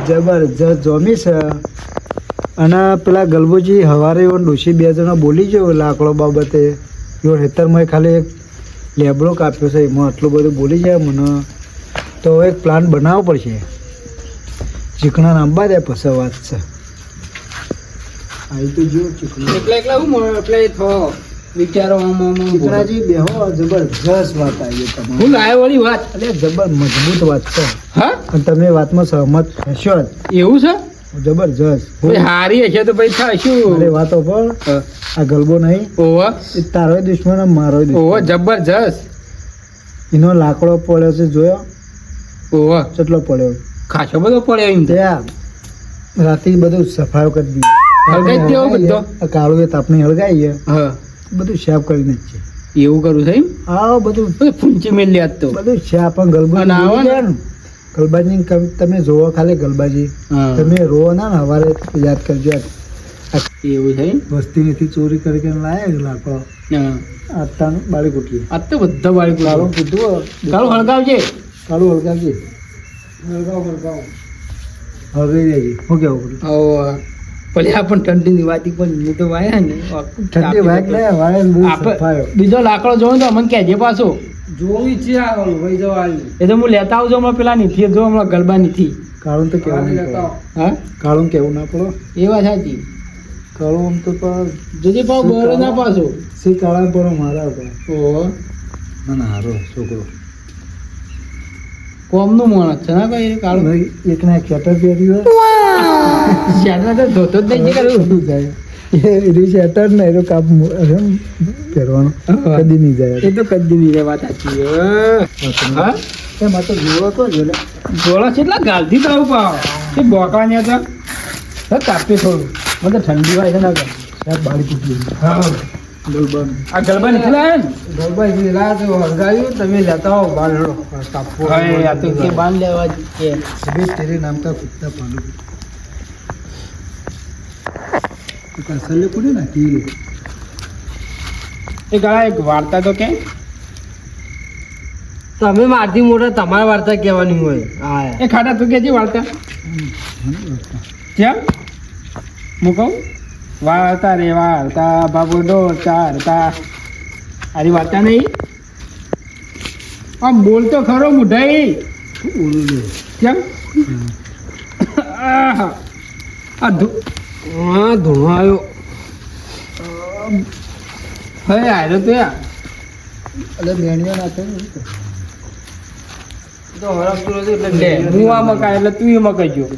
જબરજસ્ત જોમી છે. અને પેલા ગલબુજી હવારે એવો ડોશી 2 જણા બોલી ગયો લાકડો બાબતે. એવો ખેતરમાં ખાલી એક લેબડો કાપ્યો છે, એમાં આટલું બધું બોલી જાય મને. તો એક પ્લાન બનાવવો પડશે. ચીકણા આંબા દે પછી વાત છે. આવી તો જો ચીકણા એકલા હું એટલે થો વિચારો ચીકણાજી બેહો જબરજસ્ત વાત આવી તમારી. હું લાયો વાળી વાત એટલે જબર મજબૂત વાત છે. હા અને તમે વાતમાં સહમત હશો જ. એવું છે જબરજસ્ત. ભાઈ હારી હશે તો ભાઈ થશું. અરે વાતો પણ આ ગલબો નહીં ઓવા એ તારો દુશ્મન અને મારો ઓવા દુશ્મન. જબરજસ્ત. એનો લાકડો પડ્યો છે જોયો ઓવા કેટલો પડ્યો. ખાસો બધો પડ્યો એમ ત્યાં રાતે બધું સફાઈ કરી દીધી. હળગાઈ જ દેવો બધો. આ કાળું એ તાપને હળગાઈએ હા બધું સાફ કરી નાખીએ. એવું કરું છે એમ આ બધું ફૂંચી મેલી આજ તો બધું સાફ પણ ગલબો અને આવો ને. ગલબાજી તમે જોવો ખાલી ગલબાજી હા. તમે રોવો ના ને હવારે યાદ કરજો. એવું છે એમ? વસ્તીથી ચોરી કરીને લાયા લાકડો હા. આતાનું બાળી કૂટીએ. આજ તો બધા બાળકો કાળું કૂટવું કાળું હળગાવજે. કાળું હળગાવજે. હળગાવ હળગાવી દેજે. શું કેવું પડે ભલે આ પણ ઠંડીની વાતી પણ હું તો વાયા ને ઠંડી વાગ લે વાળે બહુ સફાયો. બીજો લાકડો જોઉં તો મને કહેજે પાછો. જોવી છે આ ભાઈ જવાની. એ તો હું લેતા આવજો હમણાં પેલા નીથી જો હમણાં ગરબા નીથી. કાળું તો કેવું ના પડે. હા કાળું કેવું ના પડે. એ વાત સાચી. કાળું આમ તો જોજે પાછો બરો ના પાછો. સી કાળા પર મારા હતા. ઓહો ના હારો છોકરો કોમનું માણસ છે ના ભાઈ કાળું. એક ના ખેતર પહેર્યું શેઠમાં તો ધોતો જ નહીં કરું. જાય એ શેટર ને એનો કાપ પહેરવાનો કદી નહીં જાય. એ તો કદી નહીં વાત સાચી. હા એમાં તો જોવો તો જો ગોળા કેટલા ગાલથી તો આવું પાવ એ બોકાને હતા. હા તાપે થોડું મને ઠંડી વાય છે ને સાહેબ બાળી કૂટી. હા ગલબાન આ ગરબા નથી લાયા ને. ગલબાઈ રાત હળગાવ્યું તમે લેતા આવો બાર કાપવો. હા આ તો કે બાંધ લેવા જ કે અભી તેરે નામ કા કુત્તા પાલુ કસલે કુડી ના કી એ ગાળા એક વાર્તા તો કે તમે મારથી મોટા તમારે વાર્તા કહેવાની હોય. હા એ ખાટા તું કેજી વાર્તા કેમ હું કહું વાર્તા રે વાર્તા બાબુ ડો ચારતા આરી વાર્તા નહીં. આમ બોલ તો ખરો મુઢાઈ ઓલું લે કેમ આહા. આ હા ધૂણો આવ્યો. હવે આવ્યો તો યાર એટલે મેણીઓ નાખે ને તો હરસતું નથી એટલે લે હું આ મકાઈ એટલે તું એ મકાઈ ગયો.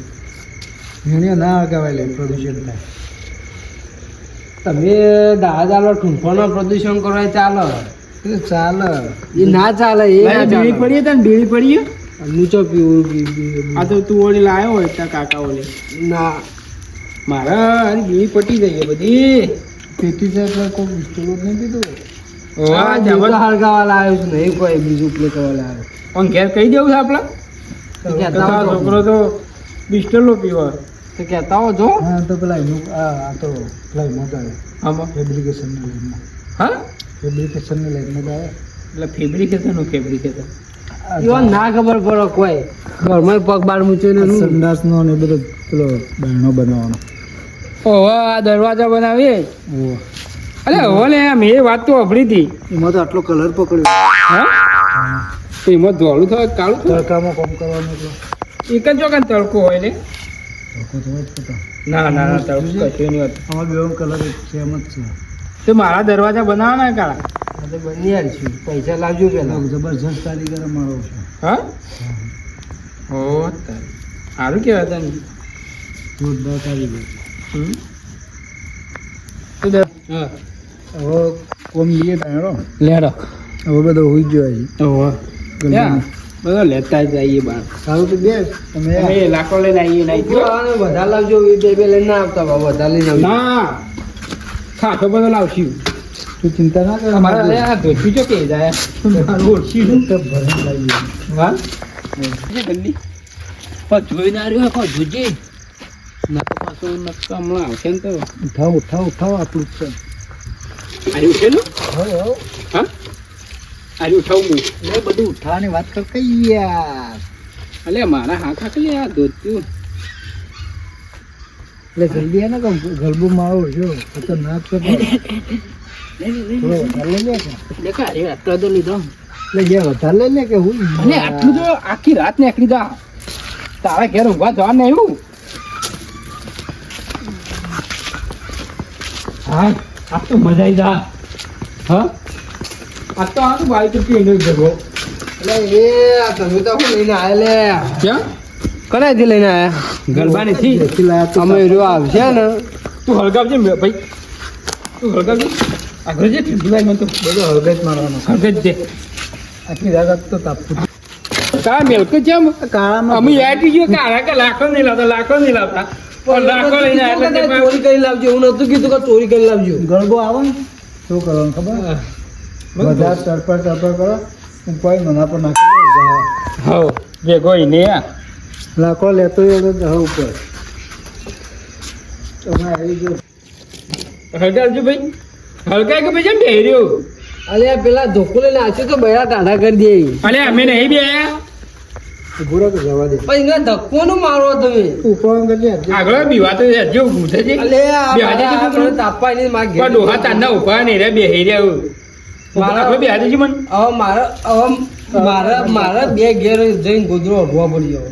મેણીઓ ના હગાવાય લે પ્રદૂષણ થાય. તમે દાદાનો ઠૂંફાનો પ્રદૂષણ કરવા ચાલો એ ચાલે એ ના ચાલે. એ ના બીડી ચાલે. પડીએ તને બીડી પડીએ. લૂચો પીવું આ તો તું ઓલી લાવ્યો હોય ત્યાં કાકા ઓલી ના મારા હારી બીડી પટી જઈએ બધી. પેટી છે એટલે કોઈ વિસ્તરો નહીં પીધું. વાહ હું તો હળગાવા લાવ્યો છું નહીં કોઈ બીજું પ્લે કરવા લાવ્યો. પણ ઘેર કહી દેવું છે આપડા તો કહેતા તારો હો છોકરો તો બિસ્ટલો પીવા. તો કહેતા હો જો હા તો પેલા એનું આ તો પેલા એમાં જ આવે આમાં ફેબ્રિકેશનની લાઈનમાં. હા ફેબ્રિકેશનની લાઈનમાં જ આવે. એટલે ફેબ્રિકેશન નું ફેબ્રિકેશન. એવા ના ખબર પડે કોઈ ઘરમાં પગ બાર મૂચ્યો ને શું? સંડાસનો ને એ બધો પેલો બહેનો બનાવવાનો. ઓહો આ દરવાજા બનાવીએ. ઓહ અરે હો લે આમ એ વાત તો અભરી હતી. એમાં તો આટલો કલર પકડ્યો. હા તો એમાં ધોળું થાય કાળું થાય. તડકામાં કામ કરવાનું એટલો એક જ વખત તડકો હોય ને. તડકો તો હોય જ પતા. ના ના ના તડકો કશું નહીં હોતું. અમારે બેવાનો કલર સેમ જ છે. તો મારા દરવાજા બનાવવાના કાળા. આ તો બની આવીશું પૈસા લાવજો પેલા. જબરજસ્ત કારીગર મારો છે. હા હો તારે સારું કહેવાય તને. જોરદાર કારીગર. હમ હા હવે કોમ લઈએ તારો લેડો હવે બધો હોઈ ગયો હજી. ઓહો ગલબાનો. બધો લેતા જ આવીએ બાર. સારું તો બે તમે અમે લાકડો લઈને આવીએ નાઈ ગયો. વધારે લાવજો એ બે લઈને ના આવતા બાબા વધારે લઈને આવજો. ના ખાટો બધો લાવશું. તું ચિંતા ના કર. અમારા લે આ ધોતી જો કે જાય મારું ઓળખી તો ભરીને લાવીએ. હા જલ્દી પણ જોઈ ના રહ્યો કો જોજે ના તો પાછો નક્કા હમણાં આવશે ને તો ઉઠાવ ઉઠાવ ઉઠાવ આપણું જ છે. આર્યું છે ને હવે હવે હા આર્યું ઉઠાવું હું એ બધું ઉઠાવવાની વાત કર કઈ યાર. અલે મારા હા ખાક લે આ ધોત્યું એટલે જલ્દી હે ને કે ગલબો મારો છો ખતરનાક છે પણ. થોડો વધારે લઈ લે કે દેખા અરે આટલો તો લીધો એટલે જે વધારે લઈ લે કે હું અને આટલું તો આખી રાત નીકળી જા તારા ઘેર ઊંઘવા જવા નહીં એવું હા આજ તો મજા આવી જા હા આજ તો આ તો બાઈક ઉપર એનો જગો એટલે એ આ તમે તો શું લઈને આયા લે ક્યાં કનાથી લઈને આયા ગરબાની થી જેથી લાયા તો અમે રહ્યો આવશે ને તું હળગાવજે ભાઈ તું હળગાવજે આગળ જે ઠંડી મને તો બધો હળગે જ મારવાનો હળગાજ દે આખી રાત તો તાપતું કા મેલકો જેમ કાળામાં અમે યાદ ગયો કાળા કે લાખો નહીં લાવતા પણ લાખો લઈને આવ્યા એટલે તે ચોરી કરી લાવજો એવું નતું કીધું કે ચોરી કરી લાવજો ગરબો આવે ને શું કરવાનું ખબર બધા તરપર કરો હું કોઈ મના પર નાખી દઉં હો જે કોઈ ને લાખો લેતો એ તો દહ ઉપર તમે આવી ગયો હળગાવજો ભાઈ હળગાય કે ભાઈ જેમ બેહી રહ્યો અલે આ પેલા ધોકો લઈને આવશે તો બૈરા ટાઢા કરી દે અલે અમે નહીં બે ઉભો તો જવા દે પણ એને ધક્કો નો મારો તમે ઉપર કરજે આગળ બીવા તો જે પૂછે છે અલે આ બે હાજે બધા તો આપણે તાપવા નહીં માર પણ ડોહા તાંડા ઉભા નહીં રે બેહી રહ્યા મારા- આપણે બે હાજે છે મન હવે મારા બે ઘેર જઈને ગોદરો અડવા પડ્યો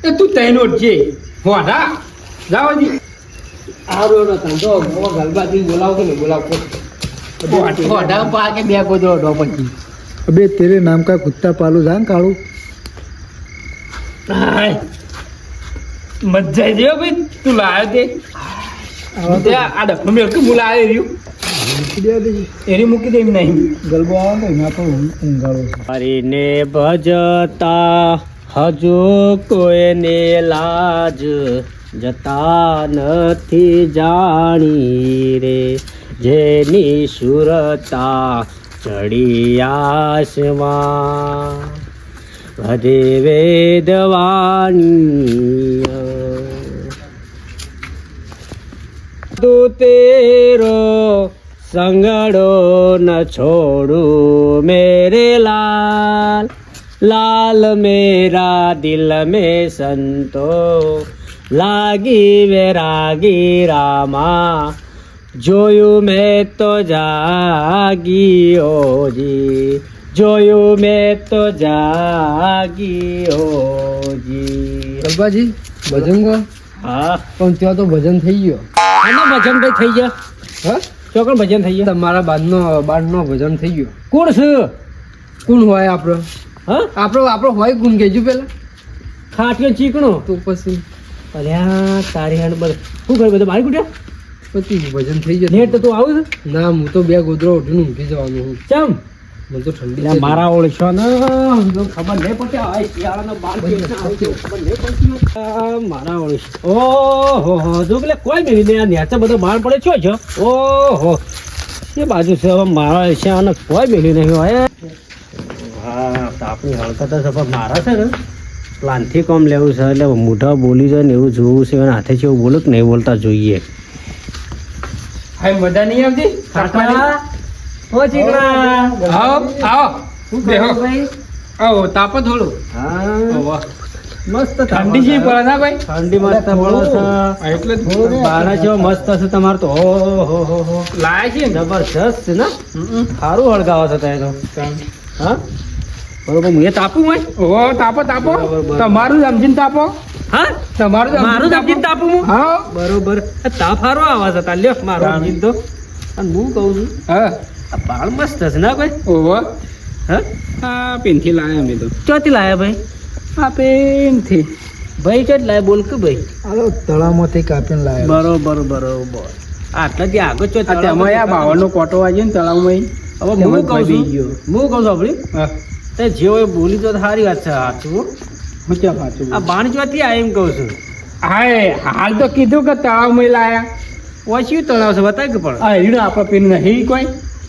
એ તું તૈનો જ છે હોડા જાવ જી આરો નો ધંધો ગલબાથી બોલાવો કે ને બોલાવો હોડા પા કે બે ગોદરો અડવા પડી અબે તેરે નામ કા કુત્તા પાલું જાન કાળું હાય મજા આવી ગયો ભાઈ તું લાયો તે આવા તો આ ડબ્બો મેં કે હું લાયો રહ્યું મૂકી દેવા દેજે. એની મૂકી દે એમ નહીં ગરબો આવે તો એના પર ઊંઘાડો છે હરીને ભજતા હજુ કોઈને લાજ જતા નથી જાણી રે જેની સુરતા ચડી આસમાં ભજે વેદવાણી તું તેરો સંગડો ન છોડું મેરે લાલ લાલ મેરા દિલ में संतो લાગી વેરાગી રામા જોયું મેં તો જાગી ઓજી જોયું મેં તો જાગી ઓજી ગરબાજી ભજન ગો હા પણ ત્યાં તો ભજન થઈ ગયો આના ભજન કઈ થઈ ગયા હા ચોકડ ભજન થઈ ગયા તમારા બારનો ભજન થઈ ગયો કોણ છે કોણ હોય આપણો હા આપણો હોય કોણ કેજો પેલા ખાટીઓ ચીકણો તો પછી અલ્યા તારી હાડ બર શું કરે બધું બારી કુટ્યા પછી ભજન થઈ ગયું નેટ તો તું આવું છે ના હું તો બે ગોદરો ઉઠીને ઊંઘી જવાનું હું ચમ મને તો ઠંડી એટલે છે. મારા ઓળશો ને ખબર નહીં પડતી આ શિયાળાનો બાર કેસના આવે છે, ખબર નહીં પડતી આ મારા ઓળશો ઓહો હો જો પેલે કોઈ મેલી નહીં આ નેચે બધો બાર પડે છો ઓહો એ બાજુ છે હવે મારા શિયાળાને કોઈ મેલી નહીં હોય હા તાપની હળકત છે પણ મારા છે ને પ્લાનથી કોમ લેવું છે એટલે મોઢા બોલી જાય ને એવું જોવું છે અને હાથે છે એવું બોલો કે નહીં બોલતા જોઈએ હાય મજા નહીં આવતી ઓ ચીકણા આવો આવો બેહો આવો તાપો થોડું હા વાહ મસ્ત ઠંડી છે પડે ના ભાઈ ઠંડી મસ્ત પડે છે એટલે થોડું બારા જેવો મસ્ત છે તમારે તો હો લાયા છે ને જબરજસ્ત છે ને સારું હળગાવો છો તમે તો હા બરોબર હું એ તાપું હોય ઓ તાપો તાપો બરાબર. તમારું સમજીને તાપો હા તમારું મારું સમજીને તાપું હું હા બરોબર આ તાપ સારો આવે છે તાર લ્યો મારો સમજીને તો અને હું કહું છું હા આ બાળ મસ્ત છે ના ભાઈ ઓહો હા આ પેનથી લાયા અમે તો ચોથી લાયા ભાઈ આ પેનથી ભાઈ ચોથી લાયા બોલ કે ભાઈ હાલો તળાવમાંથી કાપીને લાવ્યો બરોબર બરોબર આટલાથી આગળ ચોથી તેમાં આ બાવળનો કોટો વાગ્યો ને તળાવમાં હવે હું તેમાં કહું ભાઈ છું ગયો. હું કહું છું આપણી હા તે જે હોય બોલી તો સારી વાત છે સાચું હું ક્યાં પાછું આ બાણ ચોથી આ એમ કહું છું હાય હાલ તો કીધું કે તળાવમાં લાયા ઓછી તળાવ છે બતાય કે પણ આ હીરો આપણે પીન નહીં કોઈ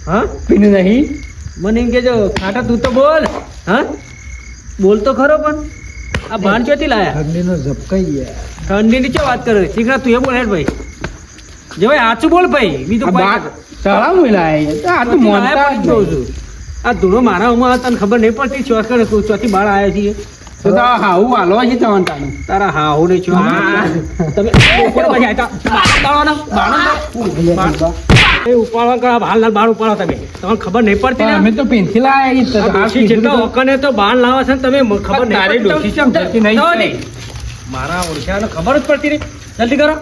હા પીન નહીં મને એમ કેજો ખાટા તું તો બોલ હા બોલ તો ખરો પણ આ બાણ ચોથી લાયા ઠંડીનો ઝપકાઈ ગયા ઠંડીની ચો વાત કરે ઠીકરા તું એ બોલ હેડ ભાઈ જે ભાઈ સાચું બોલ ભાઈ બીજું કોઈ ના. તળાવમાં લાયા આ તો ચોથી મોનતા લાયા પણ કહું છું આ ધૂળો મારા ઉમાં તને ખબર નહીં પડતી ચોથી બાળ આવ્યા છીએ તો હાવું હાલો છે તમારે તાનું. તારા હા હું નહીં છું તમે ઉપર પછી આતા ઉપાડવા કરો હાલ બાર ઉપાડો તમે તમને ખબર નહીં પડતી પણ ને અમે તો પેન્સિલ લાયા છીએ. આ ડોશી જેટલા વખતે તો બાણ લાવે છે ને તમે ખબર નહીં તારી પડતી. ડોશી ચમ જતી નહીં? જાઓ નહીં. મારા ઓળખ્યાને ખબર જ પડતી નહીં. જલ્દી કરો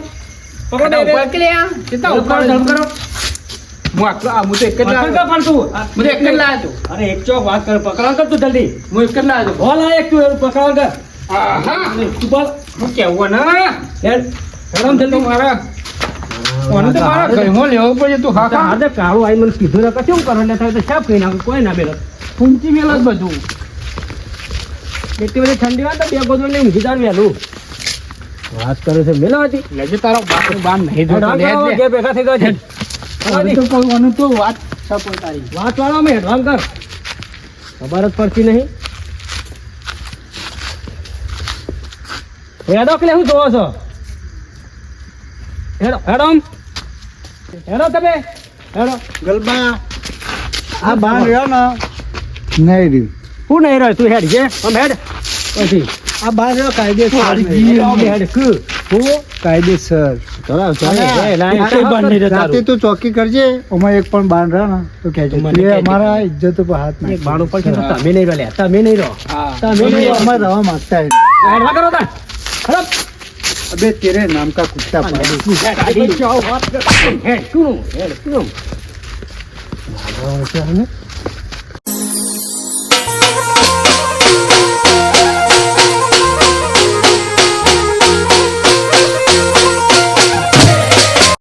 પકડો બે. ઉપર કે લે આ. કેટલા જલ્દી કરો, ઉપર જલ્દી કરો. હું આટલો હું તો એક જ પકડ લાવ્યો. કર પણ તું. હું તો એક જ લાવ્યો હતો. અરે એક ચોક વાત કર પકડા કર તું જલ્દી હું એક જ લાવ્યો હતો. હોલ આ એક તું એવું પકડા કર આહા. તું બોલ હું કેવું ને હેડ હેડમ તો જલ્દી મારા કોને તો મારા ઘરમાં લેવો પડે તું હા હા આજે કાળું આઈ મને કીધું ને કે શું કરો ને થાય તો સાફ કરી નાખું કોઈ ના બેલો ફૂંચી મેલ જ બધું. એટલી બધી ઠંડી વાત તો બે ગોદડું લઈને ઊંઘી જાવ વહેલું વાત કરે છે મેલો હતી લેજે તારો બાપનું બાન નહીં જોતો. હેડવાન લે કરો, જ બે ભેગા થઈ ગયા છે હવે તો કોઈનું તો વાત સપોર્ટ તારી. વાત વાળો અમે હેડવાન કર ખબર જ પડતી નહીં હેડો કે શું જોવો છો હેડો હેડો આમ. હેડો તમે હેડો ગલબા આ બાણ રહ્યો ને નહીં રહ્યું હું નહીં રહ્યો તું હેડ છે આમ હેડ પછી આ બાણ રહ્યો કાયદેસર મારી નહીં. જી. આમ હેડ કુ હું કાયદેસર ચલાવ અને રાતે તું ચોકી કરજે ઓમાં એક પણ બાણ રહ્યો ને તો કહેજે મને તું એ કહેજે. અમારા ઇજ્જત ઉપર હાથ એક નાખ બાણું પડશે તો તમે નહીં રહો લે તમે નહીં રહો હા. તમે નહીં રહો અમારે રહેવા માંગતા હે. હેડવા કરો તા હેડો અબે તેરે નામ કા કુત્તા પાડે હેડ શું હેડ શું છે ને